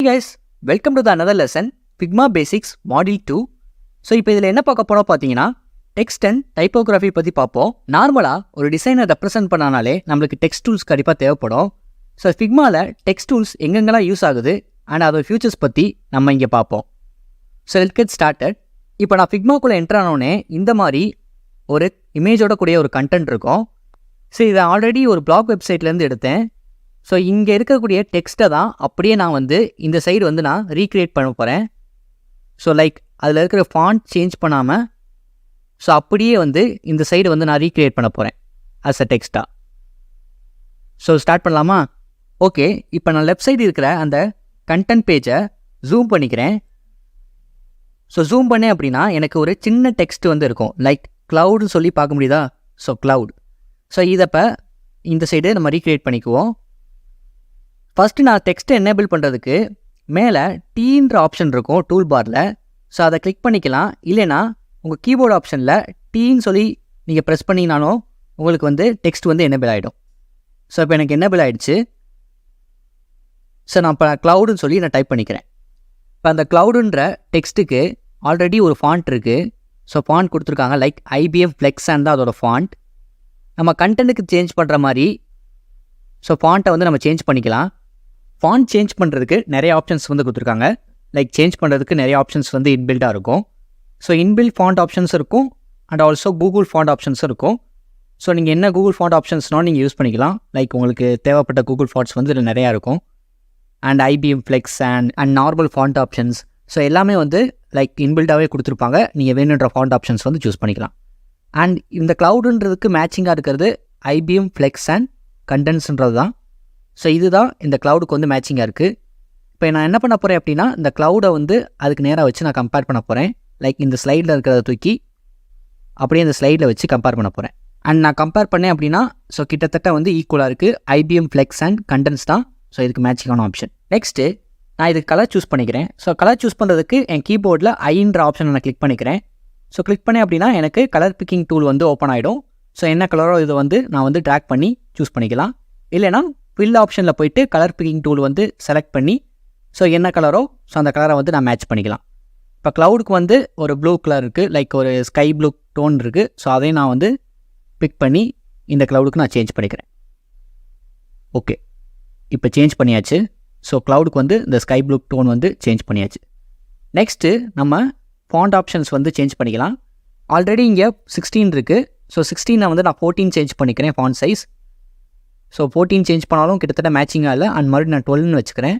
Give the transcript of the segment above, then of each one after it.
Hey guys, welcome to the another lesson, Figma Basics Module 2. So இப்போ இதில் என்ன பார்க்க போகிறோம் பார்த்தீங்கன்னா டெக்ஸ்ட் அண்ட் டைப்போகிராஃபி பற்றி பார்ப்போம். நார்மலாக ஒரு டிசைனை ரெப்ரசென்ட் பண்ணாலே நம்மளுக்கு டெக்ஸ்ட் டூல்ஸ் கண்டிப்பாக தேவைப்படும். ஸோ ஃபிக்மாவில் டெக்ஸ்ட் டூல்ஸ் எங்கெங்கெல்லாம் யூஸ் ஆகுது அண்ட் அதோட ஃபியூச்சர்ஸ் பற்றி நம்ம இங்கே பார்ப்போம். So let's get started. இப்போ நான் ஃபிக்மாக்குள்ளே என்டர் ஆனோடனே இந்த மாதிரி ஒரு இமேஜோட கூடிய ஒரு கண்டென்ட் இருக்கும். ஸோ இதை ஆல்ரெடி ஒரு பிளாக் வெப்சைட்லேருந்து எடுத்தேன். ஸோ இங்கே இருக்கக்கூடிய டெக்ஸ்ட்டை தான் அப்படியே நான் இந்த சைடு நான் ரீக்ரியேட் பண்ண போகிறேன். ஸோ லைக் அதில் இருக்கிற ஃபாண்ட் சேஞ்ச் பண்ணாமல் ஸோ அப்படியே இந்த சைடு நான் ரீக்ரியேட் பண்ண போகிறேன் அஸ் அ டெக்ஸ்ட்டாக. ஸோ ஸ்டார்ட் பண்ணலாமா? ஓகே, இப்போ நான் லெஃப்ட் சைடு இருக்கிற அந்த கண்டென்ட் பேஜை ஜூம் பண்ணிக்கிறேன். ஸோ ஜூம் பண்ணேன் அப்படின்னா எனக்கு ஒரு சின்ன டெக்ஸ்ட் இருக்கும், லைக் க்ளவுடுன்னு சொல்லி பார்க்க முடியுதா? So cloud. ஸோ இதப்போ இந்த சைடு நம்ம ரீக்ரியேட் பண்ணிக்குவோம். ஃபஸ்ட்டு நான் டெக்ஸ்ட்டை எனேபிள் பண்ணுறதுக்கு மேலே டீன்ற ஆப்ஷன் இருக்கும் டூல் பாரில். ஸோ அதை கிளிக் பண்ணிக்கலாம். இல்லைனா உங்கள் கீபோர்டு ஆப்ஷனில் டீன்னு சொல்லி நீங்கள் ப்ரெஸ் பண்ணிங்கனாலும் உங்களுக்கு டெக்ஸ்ட் எனேபிள் ஆகிடும். ஸோ இப்போ எனக்கு எனேபிள் ஆகிடுச்சு. ஸோ நான் இப்போ க்ளவுடுன்னு சொல்லி நான் டைப் பண்ணிக்கிறேன். இப்போ அந்த க்ளவுடுன்ற டெக்ஸ்ட்டுக்கு ஆல்ரெடி ஒரு ஃபாண்ட் இருக்குது. ஸோ ஃபாண்ட் கொடுத்துருக்காங்க, லைக் IBM ஃப்ளெக்ஸான் தான் அதோட ஃபாண்ட். நம்ம கண்டென்ட்டுக்கு சேஞ்ச் பண்ணுற மாதிரி ஸோ ஃபாண்ட்டை நம்ம சேஞ்ச் பண்ணிக்கலாம். ஃபாண்ட் சேஞ்ச் பண்ணுறதுக்கு நிறைய ஆப்ஷன்ஸ் கொடுத்துருக்காங்க. லைக் சேஞ்ச் பண்ணுறதுக்கு நிறைய ஆப்ஷன்ஸ் இன்பில்டாக இருக்கும். ஸோ இன்பில்ட் ஃபாண்ட் ஆப்ஷன்ஸ் இருக்கும் அண்ட் ஆல்சோ கூகுள் ஃபாண்ட் ஆப்ஷன்ஸும் இருக்கும். ஸோ நீங்கள் என்ன கூகுள் ஃபாண்ட் ஆப்ஷன்ஸ்னால் நீங்கள் யூஸ் பண்ணிக்கலாம். லைக் உங்களுக்கு தேவைப்பட்ட கூகுள் ஃபாண்ட்ஸ் இதில் நிறையா இருக்கும். And IBM flex and normal font options. So எல்லாமே லைக் இன்பில்டாகவே கொடுத்துருப்பாங்க. நீங்கள் வேணுன்ற ஃபாண்ட் ஆப்ஷன்ஸ் சூஸ் பண்ணிக்கலாம். அண்ட் இந்த க்ளவுடுன்றதுக்கு மேட்சிங்காக இருக்கிறது IBM ஃப்ளெக்ஸ் அண்ட் கண்டென்ஸ்ன்றது தான். ஸோ இதுதான் இந்த க்ளவுடுக்கு மேட்சிங்காக இருக்குது. இப்போ நான் என்ன பண்ண போகிறேன் அப்படின்னா இந்த க்ளவுடை அதுக்கு நேராக வச்சு நான் கம்பேர் பண்ண போகிறேன். லைக் இந்த ஸ்லைடில் இருக்கிறத தூக்கி அப்படியே இந்த ஸ்லைடில் வச்சு கம்பேர் பண்ண போகிறேன். அண்ட் நான் கம்பேர் பண்ணேன் அப்படின்னா ஸோ கிட்டத்தட்ட ஈக்குவலாக இருக்குது. IBM ஃப்ளெக்ஸ் அண்ட் கண்டென்ஸ் தான் ஸோ இதுக்கு மேட்சிங்கான ஆப்ஷன். நெக்ஸ்ட்டு நான் இதுக்கு கலர் சூஸ் பண்ணிக்கிறேன். ஸோ கலர் சூஸ் பண்ணுறதுக்கு என் கீபோர்டில் ஐன்ற ஆப்ஷனை நான் கிளிக் பண்ணிக்கிறேன். ஸோ கிளிக் பண்ணேன் அப்படின்னா எனக்கு கலர் பிக்கிங் டூல் ஓப்பன் ஆகிடும். ஸோ என்ன கலரோ இதை நான் ட்ராக் பண்ணி சூஸ் பண்ணிக்கலாம். இல்லைனா ஃபில் ஆப்ஷனில் போயிட்டு கலர் பிக்கிங் டூல் செலக்ட் பண்ணி ஸோ என்ன கலரோ ஸோ அந்த கலரை நான் மேட்ச் பண்ணிக்கலாம். இப்போ க்ளவுடுக்கு ஒரு ப்ளூ கலர் இருக்குது, லைக் ஒரு ஸ்கை ப்ளூ டோன் இருக்குது. ஸோ அதையும் நான் பிக் பண்ணி இந்த க்ளவுடுக்கு நான் சேஞ்ச் பண்ணிக்கிறேன். ஓகே, இப்போ சேஞ்ச் பண்ணியாச்சு. ஸோ க்ளவுடுக்கு இந்த ஸ்கை ப்ளூ டோன் சேஞ்ச் பண்ணியாச்சு. நெக்ஸ்ட்டு நம்ம ஃபாண்ட் ஆப்ஷன்ஸ் சேஞ்ச் பண்ணிக்கலாம். ஆல்ரெடி இங்கே 16 இருக்குது. ஸோ 16 நான் 14 சேஞ்ச் பண்ணிக்கிறேன் ஃபாண்ட் சைஸ். ஸோ 14 சேஞ்ச் பண்ணாலும் கிட்டத்தட்ட மேட்சிங்காக இல்லை. அண்ட் மறுபடியும் நான் 12ன்னு வச்சுக்கிறேன்.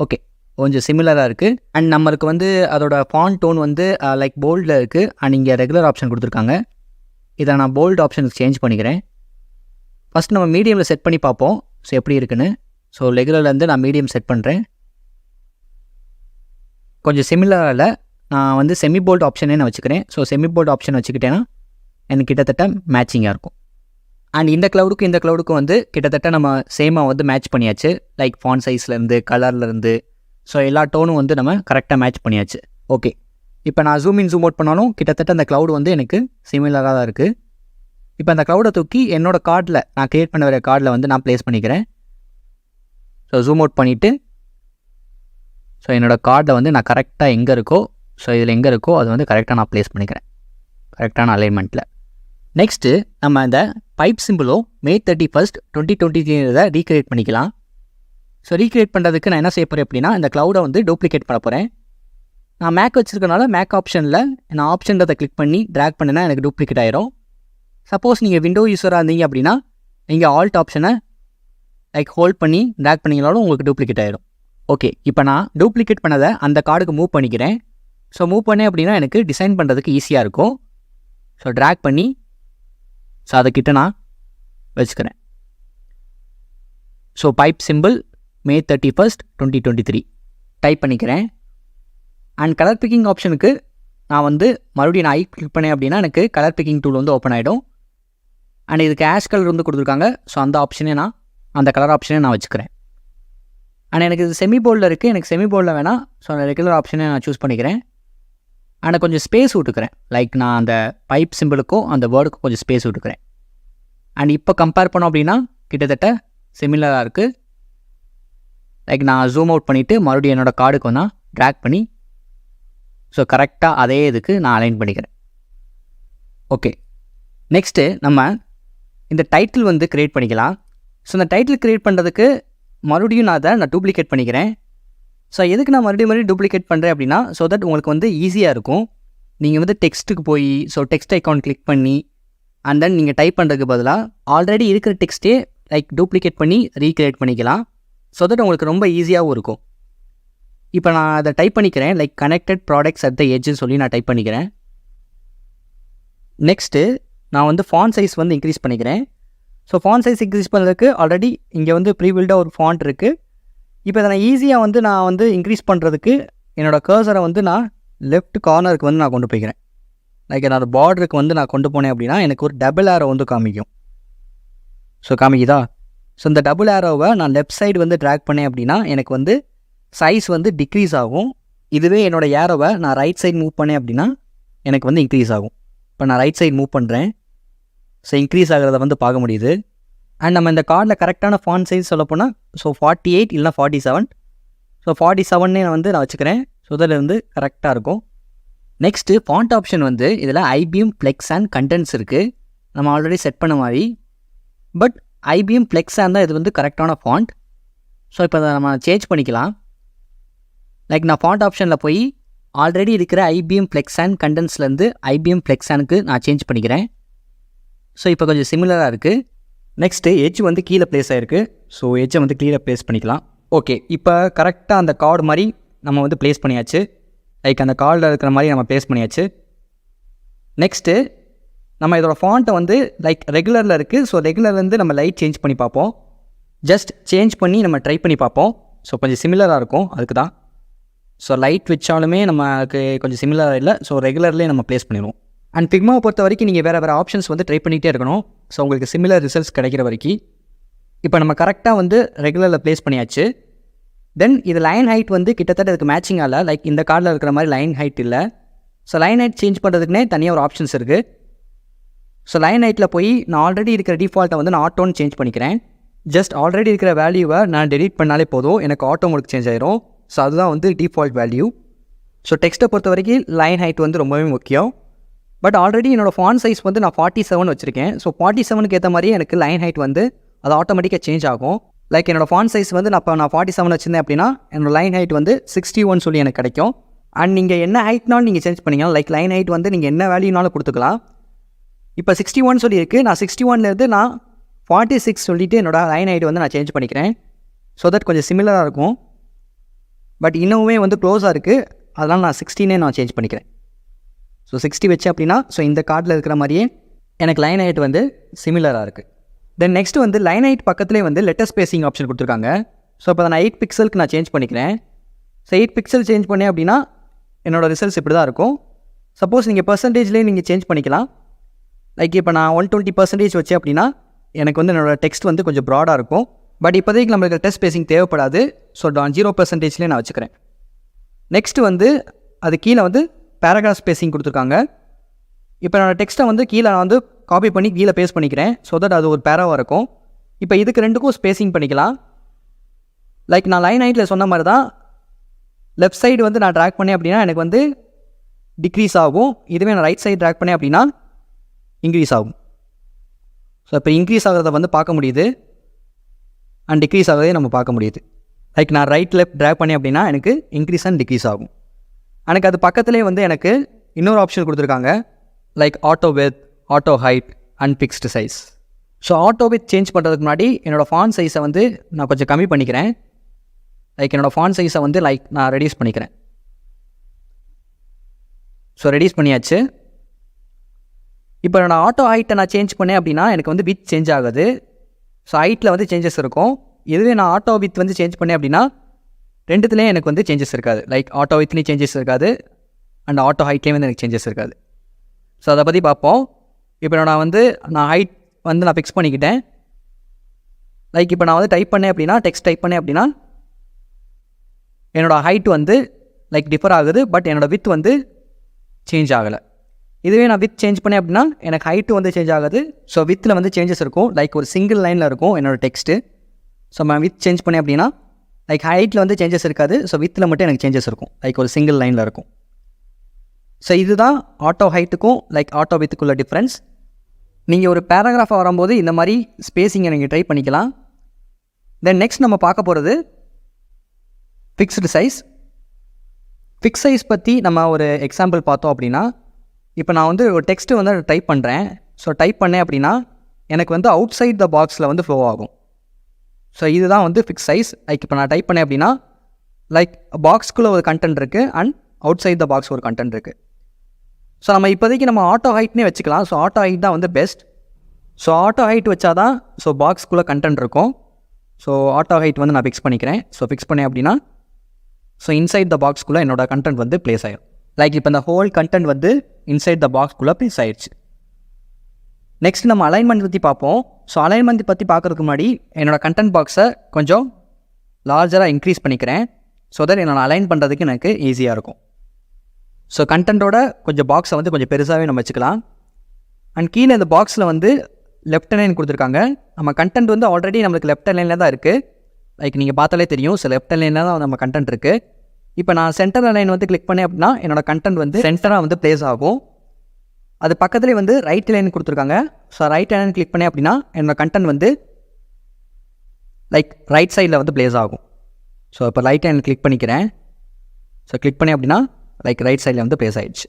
ஓகே, கொஞ்சம் சிமிலராக இருக்குது. அண்ட் நம்மளுக்கு அதோட ஃபாண்ட் டோன் லைக் போல்டில் இருக்குது. அண்ட் இங்கே ரெகுலர் ஆப்ஷன் கொடுத்துருக்காங்க. இதை நான் போல்டு ஆப்ஷனுக்கு சேஞ்ச் பண்ணிக்கிறேன். ஃபஸ்ட் நம்ம மீடியமில் செட் பண்ணி பார்ப்போம் ஸோ எப்படி இருக்குன்னு. ஸோ ரெகுலர்லேருந்து நான் மீடியம் செட் பண்ணுறேன். கொஞ்சம் சிமிலராக இல்லை, நான் செமி போல்டு ஆப்ஷனே நான் வச்சுக்கிறேன். ஸோ செமி போல்டு ஆப்ஷன் வச்சுக்கிட்டேன்னா எனக்கு கிட்டத்தட்ட மேட்சிங்காக இருக்கும். அண்ட் இந்த க்ளவுடுக்கும் இந்த க்ளவுடுக்கும் கிட்டத்தட்ட நம்ம சேமாக மேட்ச் பண்ணியாச்சு. லைக் ஃபாண்ட் சைஸ்லேருந்து கலர்லேருந்து ஸோ எல்லா டோனும் நம்ம கரெக்டாக மேட்ச் பண்ணியாச்சு. ஓகே, இப்போ நான் ஜூம் இன் ஜூம் அவுட் பண்ணாலும் கிட்டத்தட்ட அந்த க்ளவுடு எனக்கு சிமிலராக தான் இருக்குது. இப்போ அந்த க்ளவுடை தூக்கி என்னோடய கார்டில் நான் க்ரியேட் பண்ண வர கார்டில் நான் ப்ளேஸ் பண்ணிக்கிறேன். ஸோ ஜூம் அவுட் பண்ணிவிட்டு ஸோ என்னோடய கார்டை நான் கரெக்டாக எங்கே இருக்கோ ஸோ இதில் எங்கே இருக்கோ அது கரெக்டாக நான் ப்ளேஸ் பண்ணிக்கிறேன், கரெக்டான அலைன்மெண்ட்டில். நெக்ஸ்ட்டு நம்ம இந்த பைப் சிம்பிளோ May 31, 2023 ரீக்ரியேட் பண்ணிக்கலாம். ஸோ ரீக்ரியேட் பண்ணுறதுக்கு நான் என்ன செய்ய போகிறேன் அப்படின்னா இந்த க்ளவுடை டூப்ளிகேட் பண்ண போகிறேன். நான் மேக் வச்சுருக்கனால மேக் ஆப்ஷனில் நான் ஆப்ஷன்றதை கிளிக் பண்ணி ட்ராக் பண்ணினா எனக்கு டூப்ளிகேட் ஆயிரும். சப்போஸ் நீங்கள் விண்டோ யூஸராக இருந்தீங்க அப்படின்னா நீங்கள் ஆல்ட் ஆப்ஷனை லைக் ஹோல்ட் பண்ணி ட்ராக் பண்ணிங்கனாலும் உங்களுக்கு டூப்ளிகேட் ஆயிரும். ஓகே, இப்போ நான் டூப்ளிகேட் பண்ணதை அந்த கார்டுக்கு மூவ் பண்ணிக்கிறேன். ஸோ மூவ் பண்ணேன் அப்படின்னா எனக்கு டிசைன் பண்ணுறதுக்கு ஈஸியாக இருக்கும். ஸோ ட்ராக் பண்ணி ஸோ அதுக்கிட்ட நான் வச்சுக்கிறேன். So pipe simple May 31, 2023 type பண்ணிக்கிறேன். அண்ட் கலர் பிக்கிங் ஆப்ஷனுக்கு நான் மறுபடியும் நான் கிளிக் பண்ணேன் அப்படின்னா எனக்கு கலர் பிக்கிங் டூல் ஓப்பன் ஆகிடும். அண்ட் இதுக்கு ஆஷ் கலர் கொடுத்துருக்காங்க. ஸோ அந்த ஆப்ஷனே நான் அந்த கலர் ஆப்ஷனே நான் வச்சுக்கிறேன். அண்ட் எனக்கு இது செமி போல்டில் இருக்குது, எனக்கு செமி போல்டில் வேணாம். ஸோ அந்த ரெகுலர் ஆப்ஷனே நான் சூஸ் பண்ணிக்கிறேன். ஆனால் கொஞ்சம் ஸ்பேஸ் விட்டுக்கிறேன், லைக் நான் அந்த பைப் சிம்பிளுக்கும் அந்த வேர்டுக்கும் கொஞ்சம் ஸ்பேஸ் விட்டுக்கிறேன். அண்ட் இப்போ கம்பேர் பண்ணோம் அப்படின்னா கிட்டத்தட்ட சிமிலராக இருக்குது. லைக் நான் ஜூம் அவுட் பண்ணிவிட்டு மறுபடியும் என்னோடய கார்டுக்கு வந்தால் ட்ராக் பண்ணி ஸோ கரெக்டாக அதே இதுக்கு நான் அலைன் பண்ணிக்கிறேன். ஓகே, நெக்ஸ்ட்டு நம்ம இந்த டைட்டில் வந்து க்ரியேட் பண்ணிக்கலாம். ஸோ இந்த டைட்டில் க்ரியேட் பண்ணுறதுக்கு மறுபடியும் நான் டூப்ளிகேட் பண்ணிக்கிறேன். ஸோ எதுக்கு நான் மறுபடியும் டூப்ளிகேட் பண்ணுறேன் அப்படின்னா, ஸோ தட் உங்களுக்கு வந்து ஈஸியாக இருக்கும். நீங்கள் வந்து டெக்ஸ்ட்டுக்கு போய் ஸோ டெக்ஸ்ட் ஐக்கான் கிளிக் பண்ணி அண்ட் தென் நீங்கள் டைப் பண்ணுறதுக்கு பதிலாக ஆல்ரெடி இருக்கிற டெக்ஸ்ட்டே லைக் டூப்ளிகேட் பண்ணி ரீக்ரியேட் பண்ணிக்கலாம். ஸோ தட் உங்களுக்கு ரொம்ப ஈஸியாகவும் இருக்கும். இப்போ நான் அதை டைப் பண்ணிக்கிறேன், like connected products at the எட்ஜுன்னு சொல்லி நான் டைப் பண்ணிக்கிறேன். நெக்ஸ்ட்டு நான் வந்து ஃபாண்ட் சைஸ் வந்து இன்க்ரீஸ் பண்ணிக்கிறேன். ஸோ ஃபாண்ட் சைஸ் இன்க்ரீஸ் பண்ணுறதுக்கு ஆல்ரெடி இங்கே வந்து ப்ரீபில்டாக ஒரு ஃபாண்ட் இருக்குது. இப்போ இதை நான் ஈஸியாக வந்து நான் வந்து இன்க்ரீஸ் பண்ணுறதுக்கு என்னோடய கர்சரை வந்து நான் லெஃப்ட் கார்னருக்கு வந்து நான் கொண்டு போய்க்கிறேன். லைக் என்னோடய பார்டருக்கு வந்து நான் கொண்டு போனேன் அப்படின்னா எனக்கு ஒரு டபுள் ஆரோ வந்து காமிக்கும். ஸோ காமிக்குதா? ஸோ இந்த டபுள் ஆரோவை நான் லெஃப்ட் சைடு வந்து ட்ராக் பண்ணேன் அப்படின்னா எனக்கு வந்து சைஸ் வந்து டிக்ரீஸ் ஆகும். இதுவே என்னோடய ஏரோவை நான் ரைட் சைடு மூவ் பண்ணேன் அப்படின்னா எனக்கு வந்து இன்க்ரீஸ் ஆகும். இப்போ நான் ரைட் சைடு மூவ் பண்ணுறேன். ஸோ இன்க்ரீஸ் ஆகிறத வந்து பார்க்க முடியுது. அண்ட் நம்ம இந்த கார்டில் கரெக்டான ஃபாண்ட் சைஸ் சொல்லப்போனால் ஸோ 48 இல்லைனா 47. ஸோ 47 வந்து நான் வச்சுக்கிறேன். ஸோ இதில் வந்து கரெக்டாக இருக்கும். நெக்ஸ்ட்டு ஃபாண்ட் ஆப்ஷன் வந்து இதில் ஐபிஎம் ஃப்ளெக்ஸ் அண்ட் கண்டென்ட்ஸ் இருக்குது. நம்ம ஆல்ரெடி செட் பண்ண மாதிரி. பட் ஐபிஎம் ஃப்ளெக்ஸ் அண்ட் தான் இது வந்து கரெக்டான ஃபாண்ட். ஸோ இப்போ அதை நம்ம சேஞ்ச் பண்ணிக்கலாம். லைக் நான் ஃபாண்ட் ஆப்ஷனில் போய் ஆல்ரெடி இருக்கிற ஐபிஎம் ஃப்ளெக்ஸ் அண்ட் கண்டென்ட்ஸ்லேருந்து ஐபிஎம் ஃப்ளெக்ஸ் அண்டுக்கு நான் சேஞ்ச் பண்ணிக்கிறேன். ஸோ இப்போ கொஞ்சம் சிமிலராக இருக்குது. நெக்ஸ்ட்டு எட்ஜ் வந்து கீழே ப்ளேஸ் ஆகிருக்கு. ஸோ எட்ஜை வந்து கீழே ப்ளேஸ் பண்ணிக்கலாம். ஓகே, இப்போ கரெக்டாக அந்த கார்டு மாதிரி நம்ம வந்து ப்ளேஸ் பண்ணியாச்சு. லைக் அந்த கார்டில் இருக்கிற மாதிரி நம்ம ப்ளேஸ் பண்ணியாச்சு. நெக்ஸ்ட்டு நம்ம இதோட ஃபாண்ட்டை வந்து லைக் ரெகுலரில் இருக்குது. ஸோ ரெகுலர்லேருந்து நம்ம லைட் சேஞ்ச் பண்ணி பார்ப்போம். ஜஸ்ட் சேஞ்ச் பண்ணி நம்ம ட்ரை பண்ணி பார்ப்போம். ஸோ கொஞ்சம் சிமிலராக இருக்கும், அதுக்கு தான். ஸோ லைட் வச்சாலுமே நமக்கு கொஞ்சம் சிமிலராக இல்லை. ஸோ ரெகுலர்லேயே நம்ம ப்ளேஸ் பண்ணிடுவோம். அண்ட் ஃபிக்மாவை பொறுத்த வரைக்கும் நீங்கள் வேறு ஆப்ஷன்ஸ் வந்து ட்ரை பண்ணிகிட்டே இருக்கணும். ஸோ உங்களுக்கு சிமிலர் ரிசல்ட்ஸ் கிடைக்கிற வரைக்கும். இப்போ நம்ம கரெக்டாக வந்து ரெகுலரில் ப்ளேஸ் பண்ணியாச்சு. தென் இது லைன் ஹைட் வந்து கிட்டத்தட்ட இதுக்கு மேட்சிங் ஆகல. லைக் இந்த கார்டில் இருக்கிற மாதிரி லைன் ஹைட் இல்லை. ஸோ லைன் ஹைட் சேஞ்ச் பண்ணுறதுக்குனே தனியாக ஒரு ஆப்ஷன்ஸ் இருக்குது. ஸோ லைன் ஹைட்டில் போய் நான் ஆல்ரெடி இருக்கிற டிஃபால்ட்டை வந்து நான் ஆட்டோன்னு சேஞ்ச் பண்ணிக்கிறேன். ஜஸ்ட் ஆல்ரெடி இருக்கிற வேல்யூவை நான் டெலீட் பண்ணாலே போதும், எனக்கு ஆட்டோ உங்களுக்கு சேஞ்ச் ஆயிரும். ஸோ அதுதான் வந்து டிஃபால்ட் வேல்யூ. ஸோ டெக்ஸ்ட்டை பொறுத்த வரைக்கும் லைன் ஹைட் வந்து ரொம்பவே முக்கியம். பட் ஆல்ரெடி என்னோடய ஃபாண்ட் சைஸ் வந்து நான் 47 வச்சுருக்கேன். ஸோ 47க்கு ஏற்ற மாதிரியே எனக்கு லைன் ஹைட் வந்து அது ஆட்டோமேட்டிக்காக சேஞ்ச் ஆகும். லைக் என்னோடய ஃபாண்ட் சைஸ் வந்து நான் 47 வச்சுருந்தேன் அப்படின்னா என்னோடய லைன் ஹைட் வந்து 61 சொல்லி எனக்கு கிடைக்கும். அண்ட் நீங்கள் என்ன ஹைட்னாலும் நீங்கள் சேஞ்ச் பண்ணிக்கலாம். லைக் லைன் ஹைட் வந்து நீங்கள் என்ன வேல்யூனாலும் கொடுத்துக்கலாம். இப்போ 61 சொல்லியிருக்கு. நான் 61லேருந்து நான் 46 சொல்லிவிட்டு என்னோடய லைன் ஹைட் வந்து நான் சேஞ்ச் பண்ணிக்கிறேன். ஸோ தட் கொஞ்சம் சிமிலராக இருக்கும். பட் இன்னுமே வந்து க்ளோஸாக இருக்குது. அதனால் நான் 16 நான் சேஞ்ச் பண்ணிக்கிறேன். ஸோ 60 வச்சு அப்படின்னா ஸோ இந்த கார்டில் இருக்கிற மாதிரியே எனக்கு லைன் ஹைட் வந்து சிமிலராக இருக்குது. தென் நெக்ஸ்ட் வந்து லைன் ஹைட் பக்கத்துலேயே வந்து லெட்டர் ஸ்பேசிங் ஆப்ஷன் கொடுத்துருக்காங்க. ஸோ இப்போ நான் 8 பிக்சலுக்கு நான் சேஞ்ச் பண்ணிக்கிறேன். ஸோ 8 பிக்சல் சேஞ்ச் பண்ணேன் அப்படின்னா என்னோடய ரிசல்ட்ஸ் இப்படி தான் இருக்கும். சப்போஸ் நீங்கள் பர்சன்டேஜ்லேயே நீங்கள் சேஞ்ச் பண்ணிக்கலாம். லைக் இப்போ நான் 120% வச்சு அப்படின்னா எனக்கு வந்து என்னோடய டெக்ஸ்ட் வந்து கொஞ்சம் ப்ராடாக இருக்கும். பட் இப்போதைக்கு நம்மளுக்கு லெட்டர் ஸ்பேசிங் தேவைப்படாது. ஸோ நான் 0%லேயே நான் வச்சுக்கிறேன். நெக்ஸ்ட்டு வந்து அது கீழே வந்து பேராகிராஃப் ஸ்பேசிங் கொடுத்துருக்காங்க. இப்போ என்னோடய டெக்ஸ்ட்டை வந்து கீழே நான் வந்து காப்பி பண்ணி கீழே பேஸ்ட் பண்ணிக்கிறேன். ஸோ தட் அது ஒரு பேராவாக இருக்கும். இப்போ இதுக்கு ரெண்டுக்கும் ஸ்பேசிங் பண்ணிக்கலாம். லைக் நான் லைன் ஹைட்டில் சொன்ன மாதிரி தான் லெஃப்ட் சைடு வந்து நான் ட்ராக் பண்ணேன் அப்படின்னா எனக்கு வந்து டிக்ரீஸ் ஆகும். இதுவே நான் ரைட் சைடு ட்ராக் பண்ணேன் அப்படின்னா இன்க்ரீஸ் ஆகும். ஸோ இப்போ இன்க்ரீஸ் ஆகிறத வந்து பார்க்க முடியுது அண்ட் டிக்ரீஸ் ஆகிறதே நம்ம பார்க்க முடியுது. லைக் நான் ரைட் லெஃப்ட் ட்ராக் பண்ணேன் அப்படின்னா எனக்கு இன்க்ரீஸ் அண்ட் டிக்ரீஸ் ஆகும். எனக்கு அது பக்கத்துலேயே வந்து எனக்கு இன்னொரு ஆப்ஷன் கொடுத்துருக்காங்க. Like auto width, auto height and fixed size. So auto width change பண்ணுறதுக்கு முன்னாடி என்னோடய ஃபாண்ட் சைஸை வந்து நான் கொஞ்சம் கம்மி பண்ணிக்கிறேன். லைக் என்னோடய ஃபாண்ட் சைஸை வந்து லைக் நான் ரெடியூஸ் பண்ணிக்கிறேன். ஸோ ரெடியூஸ் பண்ணியாச்சு. இப்போ என்னோடய ஆட்டோ ஹைட்டை நான் சேஞ்ச் பண்ணேன் அப்படின்னா எனக்கு வந்து வித் சேஞ்ச் ஆகுது. ஸோ ஹைட்டில் வந்து சேஞ்சஸ் இருக்கும். இதுவே நான் ஆட்டோ வித் வந்து சேஞ்ச் பண்ணேன் அப்படின்னா ரெண்டுத்துலேயும் எனக்கு வந்து சேஞ்சஸ் இருக்காது. லைக் ஆட்டோ வித்லேயும் சேஞ்சஸ் இருக்காது அண்ட் ஆட்டோ ஹைட்லேயும் வந்து எனக்கு சேஞ்சஸ் இருக்காது. ஸோ அதை பற்றி பார்ப்போம். இப்போ நான் ஹைட் வந்து நான் ஃபிக்ஸ் பண்ணிக்கிட்டேன். லைக் இப்போ நான் வந்து டைப் பண்ணேன் அப்படின்னா டெக்ஸ்ட் டைப் பண்ணேன் அப்படின்னா என்னோடய ஹைட் வந்து லைக் டிஃபர் ஆகுது. பட் என்னோடய வித் வந்து சேஞ்ச் ஆகலை. இதுவே நான் வித் சேஞ்ச் பண்ணேன் அப்படின்னா எனக்கு ஹைட்டு வந்து சேஞ்ச் ஆகுது. ஸோ வித்தில் வந்து சேஞ்சஸ் இருக்கும். லைக் ஒரு சிங்கிள் லைனில் இருக்கும் என்னோடய டெக்ஸ்ட்டு. ஸோ நான் வித் சேஞ்ச் பண்ணேன் அப்படின்னா லைக் ஹைட்டில் வந்து சேஞ்சஸ் இருக்காது. ஸோ வித்தில் மட்டும் எனக்கு சேஞ்சஸ் இருக்கும். லைக் ஒரு சிங்கிள் லைனில் இருக்கும். ஸோ இதுதான் ஆட்டோ ஹைட்டுக்கும் லைக் ஆட்டோ வித்துக்குள்ள டிஃப்ரென்ஸ். நீங்கள் ஒரு பேராகிராஃபாக வரும்போது இந்த மாதிரி ஸ்பேஸிங்கை நீங்கள் ட்ரை பண்ணிக்கலாம். தென் நெக்ஸ்ட் நம்ம பார்க்க போகிறது ஃபிக்ஸ்டு சைஸ். ஃபிக்ஸ் சைஸ் பற்றி நம்ம ஒரு எக்ஸாம்பிள் பார்த்தோம் அப்படின்னா, இப்போ நான் வந்து ஒரு டெக்ஸ்ட்டு வந்து டைப் பண்ணுறேன். ஸோ டைப் பண்ணேன் அப்படின்னா எனக்கு வந்து அவுட் சைட் த பாக்ஸில் வந்து ஃப்ளோ ஆகும். ஸோ இதுதான் வந்து ஃபிக்ஸ் சைஸ். லைக் இப்போ நான் டைப் பண்ணேன் அப்படின்னா லைக் பாக்ஸ்குள்ளே ஒரு கண்டென்ட் இருக்குது and outside the box ஒரு கண்டென்ட் இருக்குது. ஸோ நம்ம இப்போதைக்கு நம்ம ஆட்டோ ஹைட்னே வச்சுக்கலாம். ஸோ ஆட்டோ ஹைட் தான் வந்து பெஸ்ட். ஸோ ஆட்டோ ஹைட் வச்சா தான் ஸோ பாக்ஸ்குள்ளே கண்டென்ட் இருக்கும். ஸோ ஆட்டோ ஹைட் வந்து நான் ஃபிக்ஸ் பண்ணிக்கிறேன். ஸோ ஃபிக்ஸ் பண்ணேன் அப்படின்னா ஸோ இன்சைட் த பாக்ஸ்குள்ளே என்னோடய கண்டென்ட் வந்து ப்ளேஸ் ஆகிடும். லைக் இப்போ இந்த ஹோல் கண்டென்ட் வந்து இன்சைட் த பாக்ஸ்குள்ளே ப்ளேஸ் ஆகிடுச்சு. நெக்ஸ்ட் நம்ம அலைன்மெண்ட் பற்றி பார்ப்போம். ஸோ அலைன்மெண்ட் பற்றி பார்க்குறதுக்கு முன்னாடி என்னோடய கண்டென்ட் பாக்ஸை கொஞ்சம் லார்ஜராக இன்க்ரீஸ் பண்ணிக்கிறேன். ஸோ தட் என்னோட அலைன் பண்ணுறதுக்கு எனக்கு ஈஸியாக இருக்கும். ஸோ கண்டென்ட்டோட கொஞ்சம் பாக்ஸை வந்து கொஞ்சம் பெருசாகவே நம்ம வச்சுக்கலாம். அண்ட் கீழே இந்த பாக்ஸில் வந்து லெஃப்ட் லைன் கொடுத்துருக்காங்க. நம்ம கண்டென்ட் வந்து ஆல்ரெடி நம்மளுக்கு லெஃப்ட் லைனில் தான் இருக்குது. லைக் நீங்கள் பார்த்தாலே தெரியும். ஸோ லெஃப்ட் லைனில் தான் நம்ம கண்டென்ட் இருக்குது. இப்போ நான் சென்டர் லைன் வந்து கிளிக் பண்ணேன் அப்படின்னா என்னோடய கண்டென்ட் வந்து சென்டராக வந்து ப்ளேஸ் ஆகும். அது பக்கத்துலேயே வந்து ரைட் லைன் கொடுத்துருக்காங்க. ஸோ ரைட் லைன் கிளிக் பண்ணேன் அப்படின்னா என்னோடய கண்டென்ட் வந்து லைக் ரைட் சைடில் வந்து ப்ளேஸ் ஆகும். ஸோ இப்போ ரைட் லைன் கிளிக் பண்ணிக்கிறேன். ஸோ கிளிக் பண்ணேன் அப்படின்னா லைக் ரைட் சைடில் வந்து ப்ளேஸ் ஆகிடுச்சு.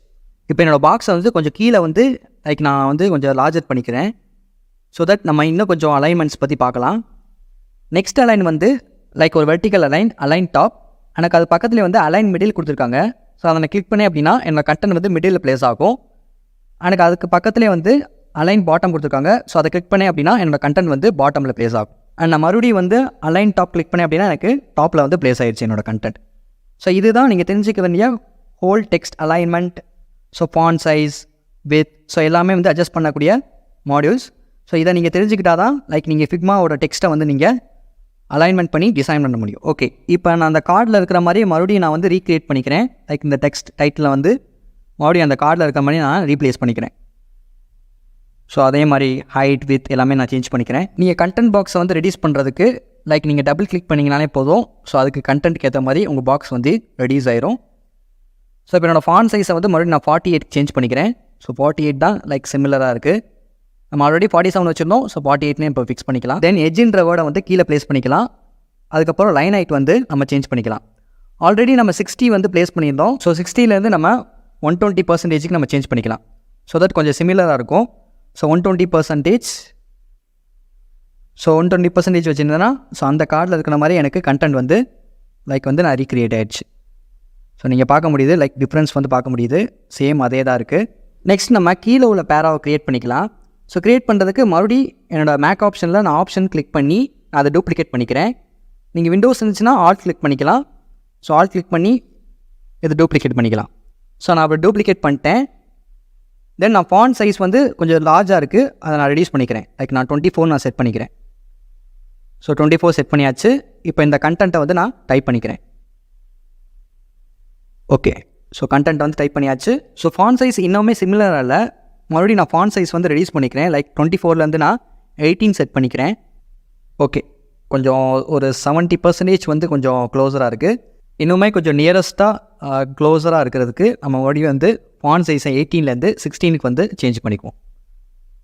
இப்போ என்னோடய பாக்ஸை வந்து கொஞ்சம் கீழே வந்து லைக் நான் வந்து கொஞ்சம் லார்ஜர் பண்ணிக்கிறேன். ஸோ தட் நம்ம இன்னும் கொஞ்சம் அலைன்மெண்ட்ஸ் பற்றி பார்க்கலாம். நெக்ஸ்ட் அலைன் வந்து லைக் ஒரு வெர்டிக்கல் அலைன் டாப். எனக்கு அது பக்கத்துலேயே வந்து அலைன் மிடில் கொடுத்துருக்காங்க. ஸோ அதை நான் கிளிக் பண்ணேன் அப்படின்னா என்னோடய கண்டென்ட் வந்து மிடில் ப்ளேஸ் ஆகும். எனக்கு அதுக்கு பக்கத்துலேயே வந்து அலைன் பாட்டம் கொடுத்துருக்காங்க. ஸோ அதை கிளிக் பண்ணேன் அப்படின்னா என்னோடய கண்டென்ட் வந்து பாட்டமில் ப்ளேஸ் ஆகும். அண்ட் நான் மறுபடியும் வந்து அலைன் டாப் கிளிக் பண்ணேன் அப்படின்னா எனக்கு டாப்பில் வந்து ப்ளேஸ் ஆகிடுச்சு என்னோடய கண்டென்ட். ஸோ இதுதான் நீங்கள் தெரிஞ்சுக்க வேண்டிய whole text alignment. So font size width so எல்லாமே வந்து அட்ஜஸ்ட் பண்ணக்கூடிய மாடியூல்ஸ். ஸோ இதை நீங்கள் தெரிஞ்சுக்கிட்டா தான் லைக் நீங்கள் ஃபிக்மாவோட டெக்ஸ்ட்டை வந்து நீங்கள் அலைன்மெண்ட் பண்ணி டிசைன் பண்ண முடியும். ஓகே, இப்போ நான் அந்த கார்டில் இருக்கிற மாதிரியே மறுபடியும் நான் வந்து ரீக்ரியேட் பண்ணிக்கிறேன். லைக் இந்த டெக்ஸ்ட் டைட்டில் வந்து மறுபடியும் அந்த கார்டில் இருக்கிற மாதிரி நான் ரீப்ளேஸ் பண்ணிக்கிறேன். ஸோ அதே மாதிரி ஹைட் வித் எல்லாமே நான் சேஞ்ச் பண்ணிக்கிறேன். நீங்கள் கண்டென்ட் பாக்ஸை வந்து ரெடியூஸ் பண்ணுறதுக்கு லைக் நீங்கள் டபுள் கிளிக் பண்ணிங்கனாலே போதும். ஸோ அதுக்கு கண்டென்ட்க்கு ஏற்ற மாதிரி உங்கள் பாக்ஸ் வந்து ரெடியூஸ் ஆயிரும். ஸோ இப்போ என்னோடய ஃபாண்ட் சைஸை வந்து மறுபடியும் நான் 48 சேஞ்ச் பண்ணிக்கிறேன். ஸோ 48 தான் லைக் சிமிலராக இருக்குது. நம்ம ஆல்ரெடி 47 வச்சுருந்தோம். ஸோ 48 இப்போ ஃபிக்ஸ் பண்ணிக்கலாம். தென் எட்ஜின்ற வேர்டை வந்து கீழே ப்ளேஸ் பண்ணிக்கலாம். அதுக்கப்புறம் லைன் ஹைட் வந்து நம்ம சேஞ்ச் பண்ணிக்கலாம். ஆல்ரெடி நம்ம 60 வந்து ப்ளேஸ் பண்ணியிருந்தோம். ஸோ 60லேருந்து நம்ம 120% நம்ம சேஞ்ச் பண்ணிக்கலாம். ஸோ தட் கொஞ்சம் சிமிலராக இருக்கும். ஸோ 120%. ஸோ 120% வச்சுருந்தேன்னா ஸோ அந்த கார்டில் இருக்கிற மாதிரி எனக்கு கண்டென்ட் வந்து லைக் வந்து நான் ரீக்ரியேட் ஆகிடுச்சு. ஸோ நீங்கள் பார்க்க முடியுது, லைக் டிஃப்ரென்ஸ் வந்து பார்க்க முடியுது. சேம் அதே தான் இருக்குது. நெக்ஸ்ட் நம்ம கீழே உள்ள பேராவை க்ரியேட் பண்ணிக்கலாம். ஸோ க்ரியேட் பண்ணுறதுக்கு மறுபடி என்னோடய மேக் ஆப்ஷனில் நான் ஆப்ஷன் கிளிக் பண்ணி நான் அதை டூப்ளிகேட் பண்ணிக்கிறேன். நீங்கள் விண்டோஸ் இருந்துச்சுன்னா ஆல்ட் கிளிக் பண்ணிக்கலாம். ஸோ ஆல்ட் கிளிக் பண்ணி இதை டூப்ளிகேட் பண்ணிக்கலாம். ஸோ நான் அப்படி டூப்ளிகேட் பண்ணிட்டேன். தென் நான் ஃபாண்ட் சைஸ் வந்து கொஞ்சம் லார்ஜாக இருக்குது, அதை நான் ரெடியூஸ் பண்ணிக்கிறேன். லைக் நான் 24 நான் செட் பண்ணிக்கிறேன். ஸோ 24 செட் பண்ணியாச்சு. இப்போ இந்த கண்டென்ட்டை வந்து நான் டைப் பண்ணிக்கிறேன். ஓகே, ஸோ கண்டென்ட் வந்து டைப் பண்ணியாச்சு. ஸோ ஃபாண்ட் சைஸ் இன்னுமே சிமிலராக இல்லை. மறுபடியும் நான் ஃபாண்ட் சைஸ் வந்து ரெடியூஸ் பண்ணிக்கிறேன். லைக் 24லேருந்து நான் 18 செட் பண்ணிக்கிறேன். ஓகே, கொஞ்சம் ஒரு 70% வந்து கொஞ்சம் க்ளோஸராக இருக்குது. இன்னுமே கொஞ்சம் நியரஸ்ட்டாக க்ளோஸராக இருக்கிறதுக்கு நம்ம மறுபடியும் வந்து ஃபாண்ட் சைஸை 18லேருந்து 16க்கு வந்து சேஞ்ச் பண்ணிக்குவோம்.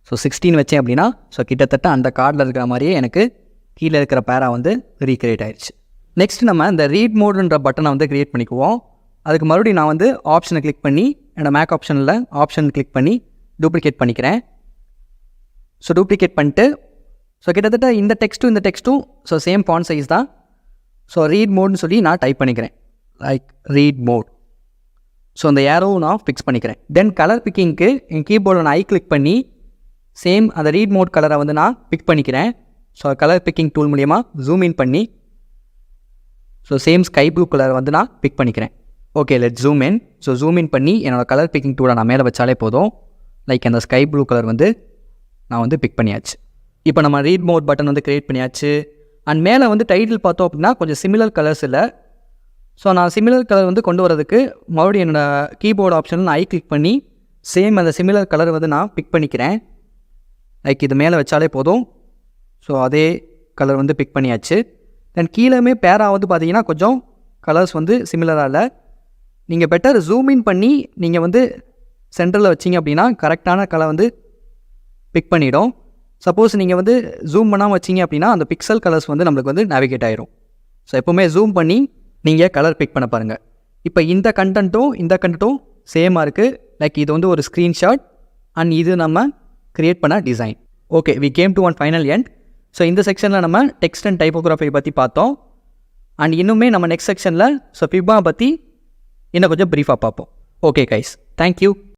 ஸோ 16 வச்சேன் அப்படின்னா ஸோ கிட்டத்தட்ட அந்த கார்டில் இருக்கிற மாதிரியே எனக்கு கீழே இருக்கிற பேரா வந்து ரீக்ரியேட் ஆகிடுச்சு. நெக்ஸ்ட் நம்ம இந்த ரீட் மோடுன்ற பட்டனை வந்து க்ரியேட் பண்ணிக்குவோம். அதுக்கு மறுபடியும் நான் வந்து ஆப்ஷனை கிளிக் பண்ணி என்னோடய மேக் ஆப்ஷனில் ஆப்ஷன் கிளிக் பண்ணி டூப்ளிகேட் பண்ணிக்கிறேன். ஸோ டூப்ளிகேட் பண்ணிட்டு ஸோ கிட்டத்தட்ட இந்த டெக்ஸ்ட்டும் ஸோ சேம் ஃபாண்ட் சைஸ் தான். ஸோ ரீட் மோட்னு சொல்லி நான் டைப் பண்ணிக்கிறேன். Like read mode. ஸோ அந்த ஏரோவும் நான் ஃபிக்ஸ் பண்ணிக்கிறேன். தென் கலர் பிக்கிங்க்கு என் கீபோர்டில் நான் கிளிக் பண்ணி சேம் அந்த ரீட் மோட் கலரை வந்து நான் பிக் பண்ணிக்கிறேன். ஸோ கலர் பிக்கிங் டூல் மூலிமா ஜூம் இன் பண்ணி ஸோ சேம் ஸ்கை ப்ளூ கலரை வந்து நான் பிக் பண்ணிக்கிறேன். Okay, let zoom in. So zoom in பண்ணி என்னோடய கலர் பிக்கிங் டூலை நான் மேலே வச்சாலே போதும். லைக் அந்த ஸ்கை ப்ளூ கலர் வந்து நான் வந்து பிக் பண்ணியாச்சு. இப்போ நம்ம ரீட் மோட் பட்டன் வந்து க்ரியேட் பண்ணியாச்சு. அண்ட் மேலே வந்து டைட்டில் பார்த்தோம் அப்படின்னா கொஞ்சம் சிமிலர் கலர்ஸ் இல்லை. ஸோ நான் சிமிலர் கலர் வந்து கொண்டு வரதுக்கு மறுபடியும் என்னோடய கீபோர்டு ஆப்ஷனில் நான் கிளிக் பண்ணி சேம் அந்த சிமிலர் கலர் வந்து நான் பிக் பண்ணிக்கிறேன். லைக் இது மேலே வச்சாலே போதும். ஸோ அதே கலர் வந்து பிக் பண்ணியாச்சு. தென் கீழேயுமே பேராக வந்து பார்த்தீங்கன்னா கொஞ்சம் கலர்ஸ் வந்து சிமிலராக இல்லை. நீங்கள் பெட்டர் ஜூம் இன் பண்ணி நீங்கள் வந்து சென்டரில் வச்சிங்க அப்படின்னா கரெக்டான கலர் வந்து பிக் பண்ணிடும். சப்போஸ் நீங்கள் வந்து ஜூம் பண்ணாமல் வச்சிங்க அப்படின்னா அந்த பிக்சல் கலர்ஸ் வந்து நம்மளுக்கு வந்து நேவிகேட் ஆயிரும். ஸோ எப்போவுமே ஜூம் பண்ணி நீங்கள் கலர் பிக் பண்ண பாருங்கள். இப்போ இந்த கண்டென்ட்டும் சேமாக இருக்குது. லைக் இது வந்து ஒரு ஸ்க்ரீன்ஷாட் அண்ட் இது நம்ம க்ரியேட் பண்ண டிசைன். Okay, we came to one final end. So இந்த செக்ஷனில் நம்ம டெக்ஸ்ட் அண்ட் டைப்போகிராஃபி பற்றி பார்த்தோம். அண்ட் இன்னுமே நம்ம நெக்ஸ்ட் செக்ஷனில் ஸோ ஃபிக்மா பற்றி இன்னும் கொஞ்சம் ப்ரீஃபாக பார்ப்போம். Okay guys, thank you.